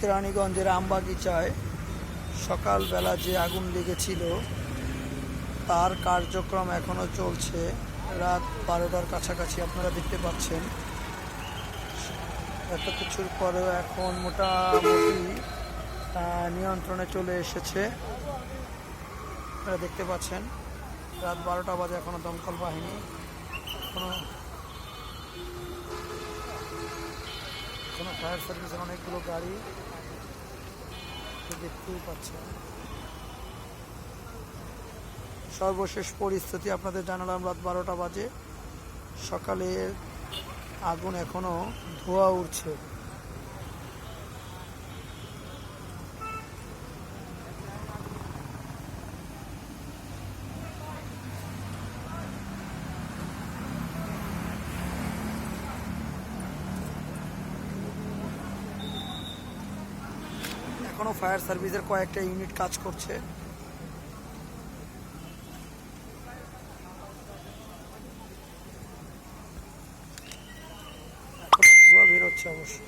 কেরানীগঞ্জের আমবাগিচায় সকালবেলা যে আগুন লেগেছিল তার কার্যক্রম এখনো চলছে। রাত 12টার কাছাকাছি আপনারা দেখতে পাচ্ছেন। এত কিছুর পরেও এখন মোটামুটি নিয়ন্ত্রণে চলে এসেছে। আপনারা দেখতে পাচ্ছেন রাত 12টা বাজে, এখনো দমকল বাহিনী এখনো ফায়ার সার্ভিসের অনেকগুলো গাড়ি দেখতেই পাচ্ছেন। সর্বশেষ পরিস্থিতি আপনাদের জানালাম রাত 12টা বাজে। সকালে আগুন এখনো ধোঁয়া উঠছে। এখনো ফায়ার সার্ভিসের কয়েকটা ইউনিট কাজ করছে। এখনো ধোঁয়া বেরোচ্ছে অবশ্য।